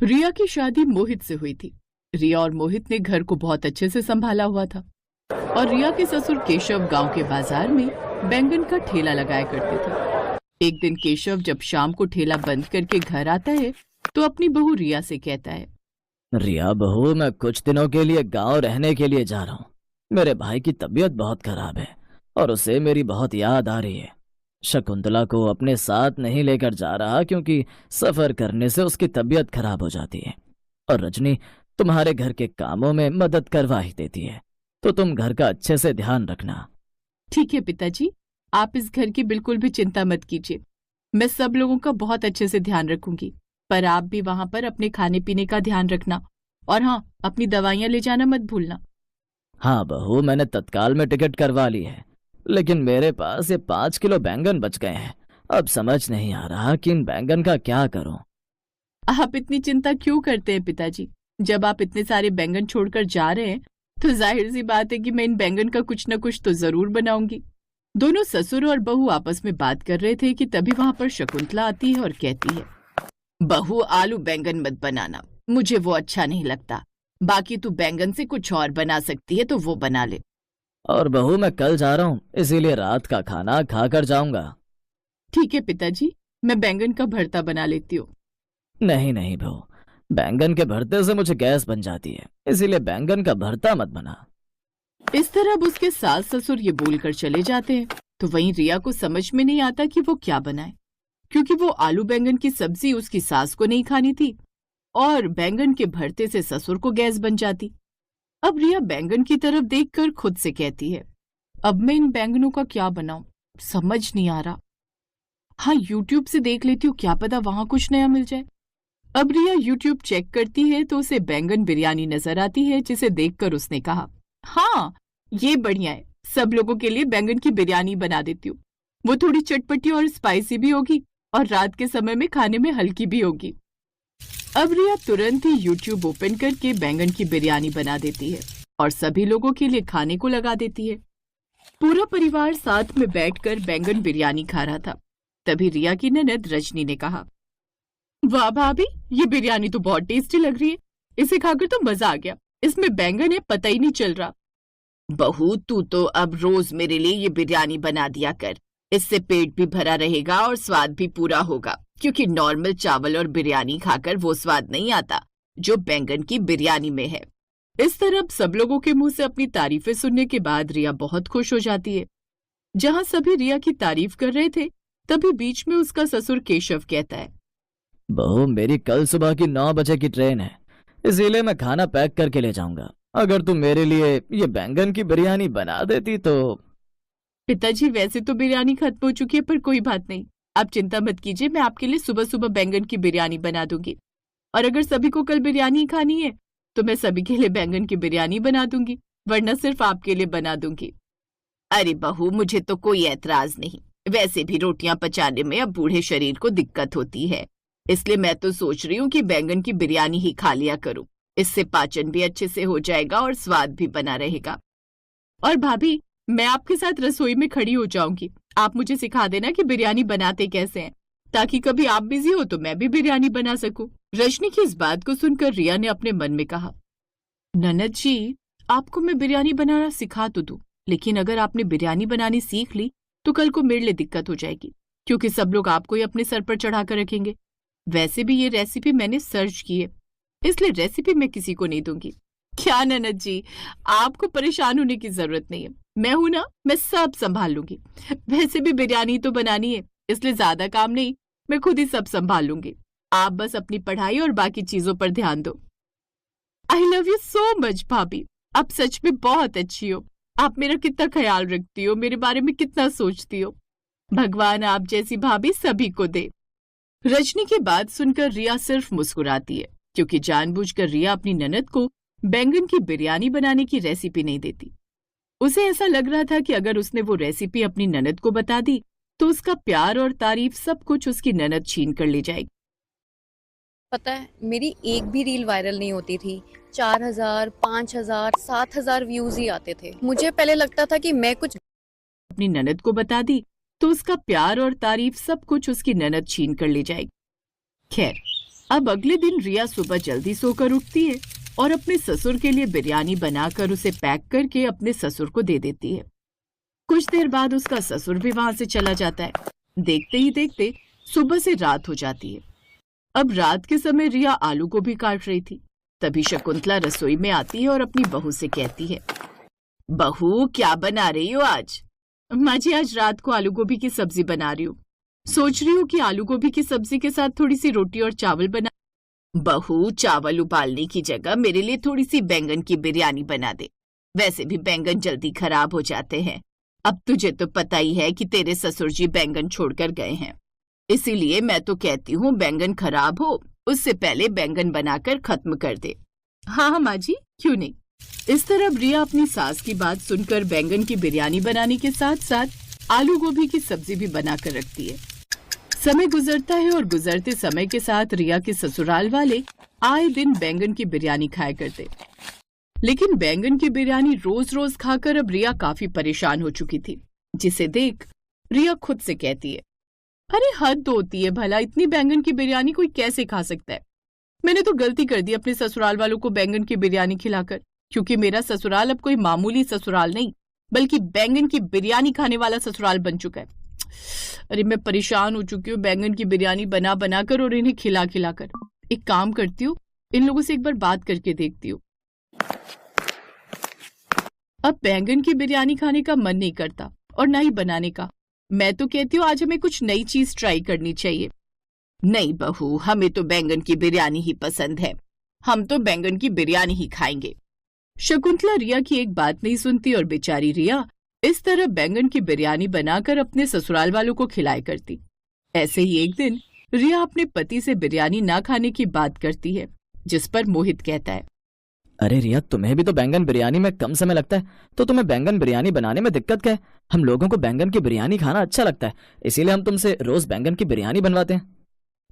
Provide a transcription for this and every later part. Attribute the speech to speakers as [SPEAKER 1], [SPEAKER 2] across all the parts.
[SPEAKER 1] रिया की शादी मोहित से हुई थी। रिया और मोहित ने घर को बहुत अच्छे से संभाला हुआ था और रिया के ससुर केशव गांव के बाजार में बैंगन का ठेला लगाया करते थे। एक दिन केशव जब शाम को ठेला बंद करके घर आता है तो अपनी बहू रिया से कहता है,
[SPEAKER 2] रिया बहू, मैं कुछ दिनों के लिए गांव रहने के लिए जा रहा हूँ। मेरे भाई की तबीयत बहुत खराब है और उसे मेरी बहुत याद आ रही है। शकुंतला को अपने साथ नहीं लेकर जा रहा क्योंकि सफर करने से उसकी तबीयत खराब हो जाती है और रजनी तुम्हारे घर के कामों में मदद करवा ही देती है, तो तुम घर का अच्छे से ध्यान रखना।
[SPEAKER 1] ठीक है पिताजी, आप इस घर की बिल्कुल भी चिंता मत कीजिए। मैं सब लोगों का बहुत अच्छे से ध्यान रखूंगी, पर आप भी वहां पर अपने खाने पीने का ध्यान रखना और हाँ, अपनी दवाइयां ले जाना मत भूलना।
[SPEAKER 2] हाँ बहू, मैंने तत्काल में टिकट करवा ली है, लेकिन मेरे पास ये 5 किलो बैंगन बच गए हैं। अब समझ नहीं आ रहा कि इन बैंगन का क्या करूं।
[SPEAKER 1] आप इतनी चिंता क्यों करते हैं पिताजी? जब आप इतने सारे बैंगन छोड़कर जा रहे हैं तो जाहिर सी बात है कि मैं इन बैंगन का कुछ न कुछ तो जरूर बनाऊंगी। दोनों ससुर और बहू आपस में बात कर रहे थे कि तभी वहां पर शकुंतला आती है और कहती है, बहू आलू बैंगन मत बनाना, मुझे वो अच्छा नहीं लगता। बाकी तू बैंगन से कुछ और बना सकती है तो वो बना ले।
[SPEAKER 2] और बहू, मैं कल जा रहा हूँ, इसीलिए रात का खाना खाकर जाऊंगा।
[SPEAKER 1] ठीक है पिताजी, मैं बैंगन का भरता बना लेती हूँ।
[SPEAKER 2] नहीं नहीं बहू, बैंगन के भरते से मुझे गैस बन जाती है, इसीलिए बैंगन का भरता मत बना।
[SPEAKER 1] इस तरह अब उसके सास ससुर ये बोलकर चले जाते हैं तो वहीं रिया को समझ में नहीं आता कि वो क्या बनाए, क्योंकि वो आलू बैंगन की सब्जी उसकी सास को नहीं खानी थी और बैंगन के भरते से ससुर को गैस बन जाती। अब रिया बैंगन की तरफ देखकर खुद से कहती है, अब मैं इन बैंगनों का क्या बनाऊं, समझ नहीं आ रहा। हाँ, यूट्यूब से देख लेती हूँ, क्या पता वहां कुछ नया मिल जाए। अब रिया यूट्यूब चेक करती है तो उसे बैंगन बिरयानी नजर आती है, जिसे देखकर उसने कहा, हाँ ये बढ़िया है, सब लोगों के लिए बैंगन की बिरयानी बना देती हूँ। वो थोड़ी चटपटी और स्पाइसी भी होगी और रात के समय में खाने में हल्की भी होगी। अब रिया तुरंत ही यूट्यूब ओपन करके बैंगन की बिरयानी बना देती है और सभी लोगों के लिए खाने को लगा देती है। पूरा परिवार साथ में बैठकर बैंगन बिरयानी खा रहा था। तभी रिया की ननद रजनी ने कहा, वाह भाभी, ये बिरयानी तो बहुत टेस्टी लग रही है, इसे खाकर तो मजा आ गया। इसमें बैंगन है पता ही नहीं चल रहा। बहू, तू तो अब रोज मेरे लिए ये बिरयानी बना दिया कर, इससे पेट भी भरा रहेगा और स्वाद भी पूरा होगा, क्योंकि नॉर्मल चावल और बिरयानी खाकर वो स्वाद नहीं आता जो बैंगन की बिरयानी में है। इस तरह सब लोगों के मुंह से अपनी तारीफें सुनने के बाद रिया बहुत खुश हो जाती है। जहां सभी रिया की तारीफ कर रहे थे तभी बीच में उसका ससुर केशव कहता है,
[SPEAKER 2] बहू, मेरी कल सुबह की 9 बजे की ट्रेन है, इसीलिए मैं खाना पैक करके ले जाऊंगा। अगर तुम मेरे लिए ये बैंगन की बिरयानी बना देती तो।
[SPEAKER 1] पिताजी वैसे तो बिरयानी खत्म हो चुकी है, पर कोई बात नहीं, आप चिंता मत कीजिए, मैं आपके लिए सुबह सुबह बैंगन की बिरयानी बना दूंगी। और अगर सभी को कल बिरयानी ही खानी है तो मैं सभी के लिए बैंगन की बिरयानी बना दूंगी, वरना सिर्फ आपके लिए बना दूंगी। अरे बहू, मुझे तो कोई ऐतराज नहीं, वैसे भी रोटियां पचाने में अब बूढ़े शरीर को दिक्कत होती है, इसलिए मैं तो सोच रही हूँ कि बैंगन की बिरयानी ही खा लिया करूँ। इससे पाचन भी अच्छे से हो जाएगा और स्वाद भी बना रहेगा। और भाभी, मैं आपके साथ रसोई में खड़ी हो जाऊंगी, आप मुझे सिखा देना कि बिरयानी बनाते कैसे हैं, ताकि कभी आप बिजी हो तो मैं भी बिरयानी बना सकूं। रजनी की इस बात को सुनकर रिया ने अपने मन में कहा, ननद जी, आपको मैं बिरयानी बनाना सिखा तो दूं, लेकिन अगर आपने बिरयानी बनानी सीख ली तो कल को मेरे लिए दिक्कत हो जाएगी, क्योंकि सब लोग आपको ही अपने सर पर चढ़ा कर रखेंगे। वैसे भी ये रेसिपी मैंने सर्च की है, इसलिए रेसिपी मैं किसी को नहीं दूंगी। क्या ननद जी, आपको परेशान होने की जरूरत नहीं है, मैं हूं ना, मैं सब संभाल लूंगी। वैसे भी बिरयानी तो बनानी है, इसलिए ज्यादा काम नहीं, मैं खुद ही सब संभाल लूंगी। आप बस अपनी पढ़ाई और बाकी चीजों पर ध्यान दो। I love you so much भाभी, आप सच में बहुत अच्छी हो। आप मेरा कितना ख्याल रखती हो, मेरे बारे में कितना सोचती हो। भगवान आप जैसी भाभी सभी को दे। रजनी की बात सुनकर रिया सिर्फ मुस्कुराती है, क्योंकि जानबूझकर रिया अपनी ननद को बैंगन की बिरयानी बनाने की रेसिपी नहीं देती। उसे ऐसा लग रहा था कि अगर उसने वो रेसिपी अपनी ननद को बता दी तो उसका प्यार और तारीफ सब कुछ उसकी ननद छीन कर ले जाएगी।
[SPEAKER 3] पता है, मेरी एक भी रील वायरल नहीं होती थी। 4000, 5000, 7000 व्यूज ही आते थे। मुझे पहले लगता था कि मैं कुछ
[SPEAKER 1] अपनी ननद को बता दी तो उसका प्यार और तारीफ सब कुछ उसकी ननद छीन कर ले जाएगी। खैर, अब अगले दिन रिया सुबह जल्दी सोकर उठती है और अपने ससुर के लिए बिरयानी बनाकर उसे पैक करके अपने ससुर को दे देती है। कुछ देर बाद उसका ससुर भी वहां से चला जाता है। देखते ही देखते सुबह से रात हो जाती है। अब रात के समय रिया आलू गोभी काट रही थी। तभी शकुंतला रसोई में आती है और अपनी बहू से कहती है, बहू क्या बना रही हो आज? माँ जी, आज रात को आलू गोभी की सब्जी बना रही हूँ। सोच रही हूँ कि आलू गोभी की सब्जी के साथ थोड़ी सी रोटी और चावल बना। बहू, चावल उबालने की जगह मेरे लिए थोड़ी सी बैंगन की बिरयानी बना दे। वैसे भी बैंगन जल्दी खराब हो जाते हैं। अब तुझे तो पता ही है कि तेरे ससुर जी बैंगन छोड़कर गए हैं, इसीलिए मैं तो कहती हूँ बैंगन खराब हो उससे पहले बैंगन बनाकर खत्म कर दे। हाँ माँ जी, क्यों नहीं। इस तरह रिया अपनी सास की बात सुनकर बैंगन की बिरयानी बनाने के साथ साथ आलू गोभी की सब्जी भी बनाकर रखती है। समय गुजरता है और गुजरते समय के साथ रिया के ससुराल वाले आए दिन बैंगन की बिरयानी खाया करते। लेकिन बैंगन की बिरयानी रोज रोज खाकर अब रिया काफी परेशान हो चुकी थी, जिसे देख रिया खुद से कहती है, अरे हद होती है भला, इतनी बैंगन की बिरयानी कोई कैसे खा सकता है। मैंने तो गलती कर दी अपने ससुराल वालों को बैंगन की बिरयानी खिलाकर, क्योंकि मेरा ससुराल अब कोई मामूली ससुराल नहीं बल्कि बैंगन की बिरयानी खाने वाला ससुराल बन चुका है। अरे मैं परेशान हो चुकी हूँ बैंगन की बिरयानी बना बना कर और इन्हें खिला खिला कर। एक काम करती हूँ, इन लोगों से एक बार बात करके देखती हूँ। अब बैंगन की बिरयानी खाने का मन नहीं करता और ना ही बनाने का। मैं तो कहती हूँ आज हमें कुछ नई चीज ट्राई करनी चाहिए। नहीं बहू, हमें तो बैंगन की बिरयानी ही पसंद है, हम तो बैंगन की बिरयानी ही खाएंगे। शकुंतला रिया की एक बात नहीं सुनती और बेचारी रिया इस तरह बैंगन की बिरयानी बनाकर अपने ससुराल वालों को खिलाया करती। ऐसे ही एक दिन रिया अपने पति से बिरयानी ना खाने की बात करती है, जिस पर मोहित कहता है,
[SPEAKER 2] अरे रिया, तुम्हें भी तो बैंगन बिरयानी में कम समय लगता है, तो तुम्हें बैंगन बिरयानी बनाने में दिक्कत क्या है? हम लोगों को बैंगन की बिरयानी खाना अच्छा लगता है, इसीलिए हम तुमसे रोज बैंगन की बिरयानी बनवाते हैं।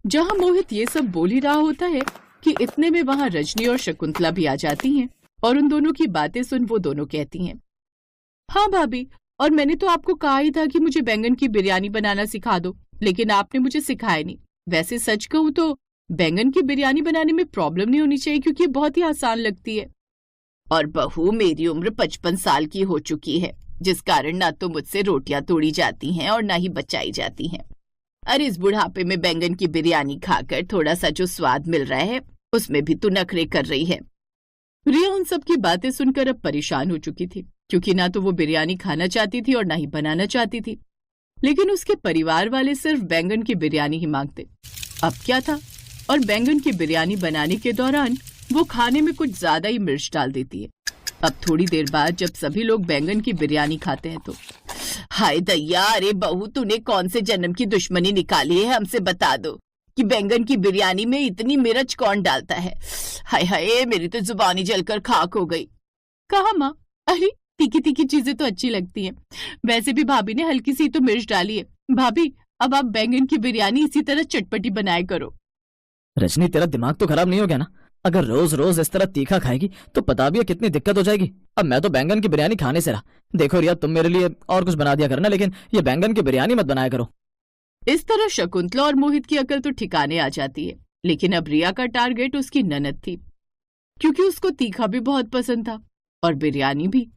[SPEAKER 1] जहां मोहित ये सब बोल ही रहा होता है कि इतने में वहां रजनी और शकुंतला भी आ जाती हैं और उन दोनों की बातें सुन वो दोनों कहती हैं, हाँ भाभी, और मैंने तो आपको कहा ही था कि मुझे बैंगन की बिरयानी बनाना सिखा दो, लेकिन आपने मुझे सिखाया नहीं। वैसे सच कहूँ तो बैंगन की बिरयानी बनाने में प्रॉब्लम नहीं होनी चाहिए, क्योंकि ये बहुत ही आसान लगती है। और बहू, मेरी उम्र 55 साल की हो चुकी है, जिस कारण ना तो मुझसे रोटियां तोड़ी जाती हैं और ना ही बचाई जाती हैं। अरे इस बुढ़ापे में बैंगन की बिरयानी खाकर थोड़ा सा जो स्वाद मिल रहा है उसमें भी तू नखरे कर रही है। रिया उन सब की बातें सुनकर अब परेशान हो चुकी थी, क्योंकि ना तो वो बिरयानी खाना चाहती थी और ना ही बनाना चाहती थी। लेकिन उसके परिवार वाले सिर्फ बैंगन की बिरयानी ही मांगते। अब क्या था, और बैंगन की बिरयानी बनाने के दौरान वो खाने में कुछ ज्यादा ही मिर्च डाल देती है। अब थोड़ी देर बाद जब सभी लोग बैंगन की बिरयानी खाते हैं तो, हाय दैया, अरे बहू, तूने कौन से जन्म की दुश्मनी निकाली है, हमसे बता दो कि बैंगन की बिरयानी में इतनी मिर्च कौन डालता है। हाय हाय, मेरी तो जुबानी जलकर खाक हो गई। कहा माँ, अरे तीखी तीखी चीजें तो अच्छी लगती हैं, वैसे भी भाभी ने हल्की सी तो मिर्च डाली है। भाभी, अब आप बैंगन की बिरयानी इसी तरह चटपटी बनाया करो।
[SPEAKER 2] रजनी, तेरा दिमाग तो खराब नहीं हो गया ना? अगर रोज रोज इस तरह तीखा खाएगी तो पता भी है कितनी दिक्कत हो जाएगी। अब मैं तो बैंगन की बिरयानी खाने से रहा। देखो रिया, तुम मेरे लिए और कुछ बना दिया करना, लेकिन ये बैंगन की बिरयानी मत बनाया करो।
[SPEAKER 1] इस तरह शकुंतला और मोहित की अकल तो ठिकाने आ जाती है। लेकिन अब रिया का टारगेट उसकी ननद थी, क्योंकि उसको तीखा भी बहुत पसंद था और बिरयानी भी।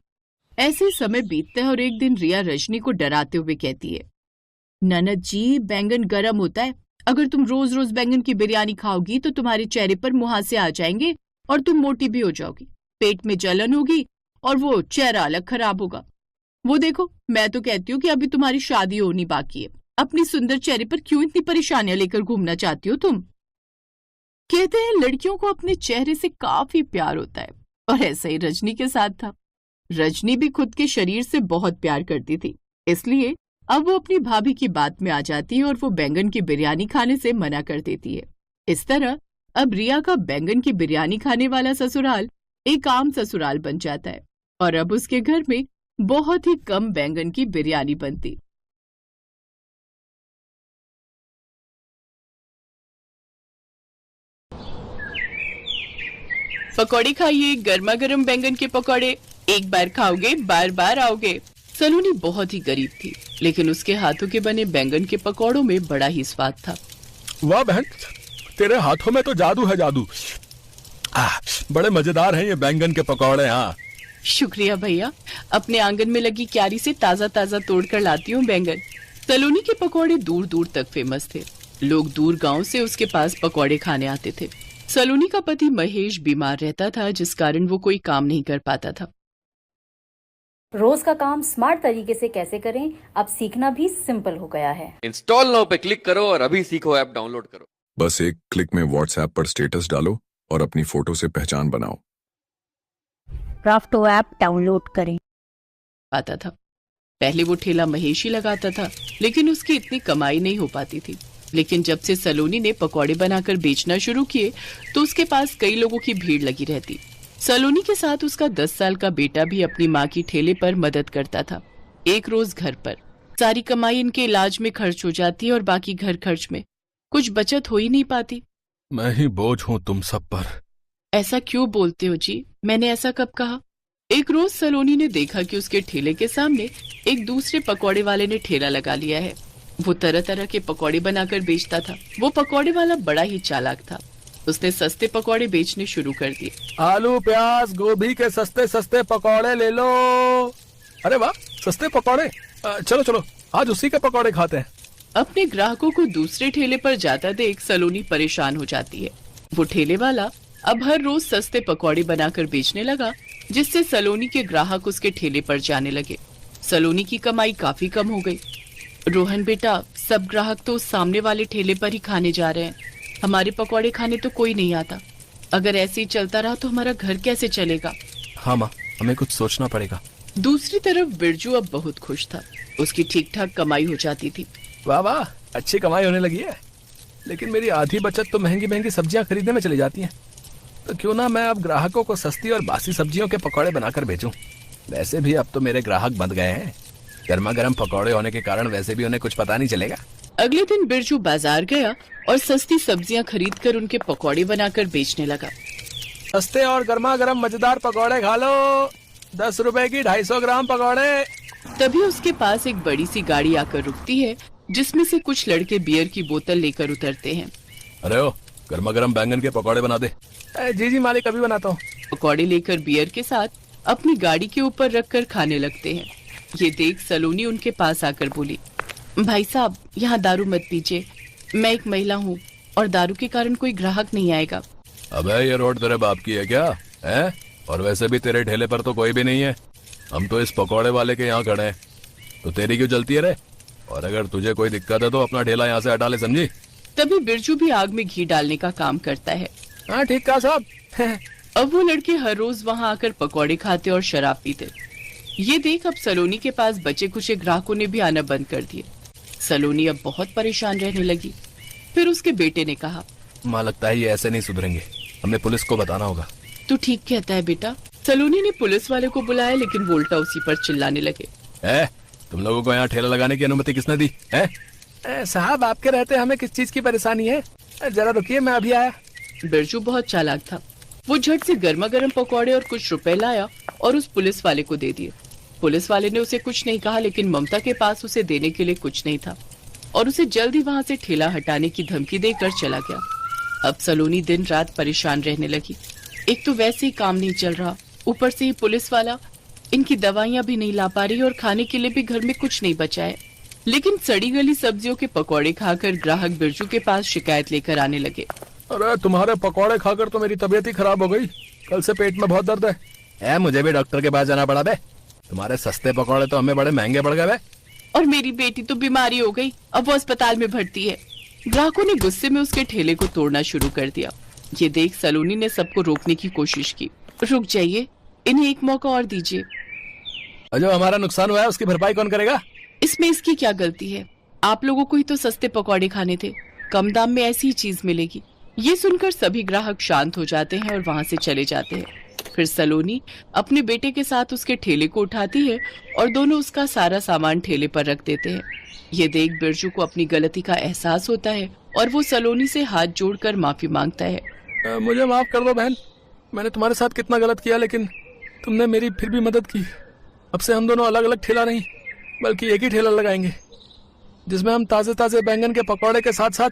[SPEAKER 1] ऐसे समय बीतता है और एक दिन रिया रजनी को डराते हुए कहती है, ननद जी, बैंगन गर्म होता है, अगर तुम रोज रोज बैंगन की बिरयानी खाओगी तो तुम्हारे चेहरे पर मुहासे आ जाएंगे और तुम मोटी भी हो जाओगी, पेट में जलन होगी और वो चेहरा अलग खराब होगा। वो देखो, मैं तो कहती हूँ कि अभी तुम्हारी शादी होनी बाकी है, अपनी सुंदर चेहरे पर क्यों इतनी परेशानियां लेकर घूमना चाहती हो तुम। कहते हैं लड़कियों को अपने चेहरे से काफी प्यार होता है, और ऐसा ही रजनी के साथ था। रजनी भी खुद के शरीर से बहुत प्यार करती थी, इसलिए अब वो अपनी भाभी की बात में आ जाती है और वो बैंगन की बिरयानी खाने से मना कर देती है। इस तरह अब रिया का बैंगन की बिरयानी खाने वाला ससुराल एक आम ससुराल बन जाता है और अब उसके घर में बहुत ही कम बैंगन की बिरयानी बनती। पकौड़े खाइए, गर्मा गर्म बैंगन के पकौड़े, एक बार खाओगे बार बार आओगे। सलोनी बहुत ही गरीब थी, लेकिन उसके हाथों के बने बैंगन के पकौड़ों में बड़ा ही स्वाद था।
[SPEAKER 4] वाह बहन, तेरे हाथों में तो जादू है, जादू। बड़े मजेदार हैं ये बैंगन के पकौड़े। हाँ,
[SPEAKER 1] शुक्रिया भैया, अपने आंगन में लगी क्यारी से ताजा ताजा तोड़ कर लाती हूँ बैंगन। सलोनी के पकौड़े दूर दूर तक फेमस थे। लोग दूर गांव से उसके पास पकौड़े खाने आते थे। सलोनी का पति महेश बीमार रहता था, जिस कारण वो कोई काम नहीं कर पाता था।
[SPEAKER 5] रोज का काम स्मार्ट तरीके से कैसे करें, अब सीखना भी सिंपल हो गया है।
[SPEAKER 6] इंस्टॉल नाउ पे क्लिक करो और अभी सीखो ऐप डाउनलोड करो।
[SPEAKER 7] बस एक क्लिक में व्हाट्सएप पर स्टेटस डालो और अपनी फोटो से पहचान बनाओ।
[SPEAKER 8] क्राफ्टो ऐप डाउनलोड करें।
[SPEAKER 1] पाता था। पहले वो ठेला महेश ही लगाता था, लेकिन उसकी इतनी कमाई नहीं हो पाती थी। लेकिन जब से सलोनी ने पकौड़े बनाकर बेचना शुरू किए तो उसके पास कई लोगों की भीड़ लगी रहती। सलोनी के साथ उसका 10 साल का बेटा भी अपनी माँ की ठेले पर मदद करता था। एक रोज घर पर सारी कमाई इनके इलाज में खर्च हो जाती है और बाकी घर खर्च में कुछ बचत हो ही नहीं पाती।
[SPEAKER 4] मैं ही बोझ हूँ तुम सब पर।
[SPEAKER 1] ऐसा क्यों बोलते हो जी? मैंने ऐसा कब कहा? एक रोज सलोनी ने देखा कि उसके ठेले के सामने एक दूसरे पकौड़े वाले ने ठेला लगा लिया है। वो तरह तरह के पकौड़े बनाकर बेचता था। वो पकौड़े वाला बड़ा ही चालाक था। उसने सस्ते पकौड़े बेचने शुरू कर दिए।
[SPEAKER 4] आलू प्याज गोभी के सस्ते सस्ते पकौड़े ले लो। अरे वाह, सस्ते पकौड़े। चलो चलो आज उसी के पकौड़े खाते हैं।
[SPEAKER 1] अपने ग्राहकों को दूसरे ठेले पर जाता देख सलोनी परेशान हो जाती है। वो ठेले वाला अब हर रोज सस्ते पकौड़े बनाकर बेचने लगा, जिससे सलोनी के ग्राहक उसके ठेले पर जाने लगे। सलोनी की कमाई काफी कम हो गई। रोहन बेटा, सब ग्राहक तो सामने वाले ठेले पर ही खाने जा रहे हैं। हमारे पकौड़े खाने तो कोई नहीं आता। अगर ऐसे ही चलता रहा तो हमारा घर कैसे चलेगा?
[SPEAKER 4] हाँ माँ, हमें कुछ सोचना पड़ेगा।
[SPEAKER 1] दूसरी तरफ बिरजू अब बहुत खुश था। उसकी ठीक ठाक कमाई हो जाती थी।
[SPEAKER 4] वाह वाह, अच्छी कमाई होने लगी है। लेकिन मेरी आधी बचत तो महंगी महंगी सब्जियां खरीदने में चली जाती हैं। तो क्यों ना मैं अब ग्राहकों को सस्ती और बासी सब्जियों के पकौड़े बनाकर बेचूं। वैसे भी अब तो मेरे ग्राहक बंध गए हैं। गर्मा गर्म पकौड़े होने के कारण वैसे भी उन्हें कुछ पता नहीं चलेगा।
[SPEAKER 1] अगले दिन बिरजू बाजार गया और सस्ती सब्जियां खरीदकर उनके पकौड़े बनाकर बेचने लगा।
[SPEAKER 4] सस्ते और गर्मा गर्म मजेदार पकौड़े खा लो। 10 रुपए की 250 ग्राम पकौड़े।
[SPEAKER 1] तभी उसके पास एक बड़ी सी गाड़ी आकर रुकती है, जिसमें से कुछ लड़के बियर की बोतल लेकर उतरते हैं।
[SPEAKER 4] अरे ओ, गर्मा गर्म बैंगन के पकौड़े बना दे। जी जी मालिक, अभी बनाता हूँ।
[SPEAKER 1] पकौड़े लेकर बियर के साथ अपनी गाड़ी के ऊपर रखकर खाने लगते हैं। ये देख सलोनी उनके पास आकर बोली, भाई साहब, यहाँ दारू मत पीजिए। मैं एक महिला हूँ और दारू के कारण कोई ग्राहक नहीं आएगा।
[SPEAKER 4] अबे ये रोड तेरे बाप की है क्या है? और वैसे भी तेरे ठेले पर तो कोई भी नहीं है। हम तो इस पकौड़े वाले के यहाँ खड़े हैं, तो तेरी क्यों जलती है रे? और अगर तुझे कोई दिक्कत है तो अपना ठेला यहाँ से हटा ले, समझी?
[SPEAKER 1] तभी बिरजू भी आग में घी डालने का काम करता है।
[SPEAKER 4] हाँ ठीक कहा साहब।
[SPEAKER 1] अब वो लड़के हर रोज वहाँ आकर पकौड़े खाते और शराब पीते। ये देख अब सलोनी के पास बचे कुछ ग्राहकों ने भी आना बंद कर दिए। सलोनी अब बहुत परेशान रहने लगी। फिर उसके बेटे ने कहा,
[SPEAKER 4] माँ लगता है ये ऐसे नहीं सुधरेंगे, हमें पुलिस को बताना होगा।
[SPEAKER 1] तू ठीक कहता है बेटा। सलोनी ने पुलिस वाले को बुलाया, लेकिन वो उल्टा उसी पर चिल्लाने लगे।
[SPEAKER 4] तुम लोगों को यहाँ ठेला लगाने की अनुमति किसने दी है? साहब आपके रहते हमें किस चीज की परेशानी है? जरा रुकिए, मैं अभी आया।
[SPEAKER 1] बिरजू बहुत चालाक था। वो झट से गर्मा गर्म पकौड़े और कुछ रुपए लाया और उस पुलिस वाले को दे दिए। पुलिस वाले ने उसे कुछ नहीं कहा, लेकिन ममता के पास उसे देने के लिए कुछ नहीं था और उसे जल्द ही वहाँ से ठेला हटाने की धमकी देकर चला गया। अब सलोनी दिन रात परेशान रहने लगी। एक तो वैसे ही काम नहीं चल रहा, ऊपर से ही पुलिस वाला इनकी दवाइयाँ भी नहीं ला पा रही और खाने के लिए भी घर में कुछ नहीं बचा है। लेकिन सड़ी गली सब्जियों के पकौड़े खाकर ग्राहक बिरजू के पास शिकायत लेकर आने लगे।
[SPEAKER 4] अरे तुम्हारे पकौड़े खाकर तो मेरी तबीयत ही खराब हो गई। कल से पेट में बहुत दर्द है। मुझे भी डॉक्टर के पास जाना पड़ा बे। तुम्हारे सस्ते पकौड़े तो हमें बड़े महंगे पड़ गए बे।
[SPEAKER 1] और मेरी बेटी तो बीमारी हो गई, अब वो अस्पताल में भर्ती है। ग्राहकों ने गुस्से में उसके ठेले को तोड़ना शुरू कर दिया। ये देख सलोनी ने सबको रोकने की कोशिश की। रुक जाइए, इन्हें एक मौका और दीजिए।
[SPEAKER 4] जो हमारा नुकसान हुआ है उसकी भरपाई कौन करेगा?
[SPEAKER 1] इसमें इसकी क्या गलती है? आप लोगों को ही तो सस्ते पकौड़े खाने थे, कम दाम में ऐसी ही चीज मिलेगी। ये सुनकर सभी ग्राहक शांत हो जाते हैं और वहाँ से चले जाते हैं। फिर सलोनी अपने बेटे के साथ उसके ठेले को उठाती है और दोनों उसका सारा सामान ठेले पर रख देते हैं। ये देख बिरजू को अपनी गलती का एहसास होता है और वो सलोनी से हाथ जोड़कर माफी मांगता है।
[SPEAKER 4] मुझे माफ कर दो बहन, मैंने तुम्हारे साथ कितना गलत किया, लेकिन तुमने मेरी फिर भी मदद की। अब से हम दोनों अलग अलग ठेला नहीं बल्कि एक ही ठेला लगाएंगे, जिसमें हम ताजे ताजे बैंगन के पकौड़े के साथ साथ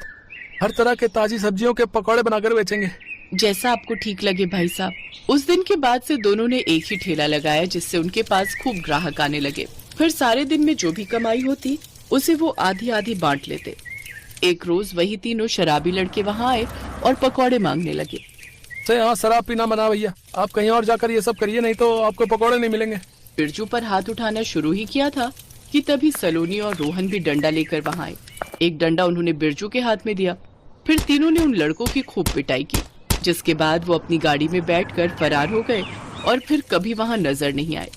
[SPEAKER 4] हर तरह के ताजी सब्जियों के पकौड़े बनाकर बेचेंगे।
[SPEAKER 1] जैसा आपको ठीक लगे भाई साहब। उस दिन के बाद से दोनों ने एक ही ठेला लगाया, जिससे उनके पास खूब ग्राहक आने लगे। फिर सारे दिन में जो भी कमाई होती उसे वो आधी आधी बांट लेते। एक रोज वही तीनों शराबी लड़के वहाँ आए और पकौड़े मांगने लगे।
[SPEAKER 4] से यहाँ शराब पीना मना भैया, आप कहीं और जाकर ये सब करिए, नहीं तो आपको पकौड़े नहीं मिलेंगे।
[SPEAKER 1] बिरजू पर हाथ उठाना शुरू ही किया था कि तभी सलोनी और रोहन भी डंडा लेकर वहाँ आए। एक डंडा उन्होंने बिरजू के हाथ में दिया। फिर तीनों ने उन लड़कों की खूब पिटाई की, जिसके बाद वो अपनी गाड़ी में बैठकर फरार हो गए और फिर कभी वहाँ नजर नहीं आए।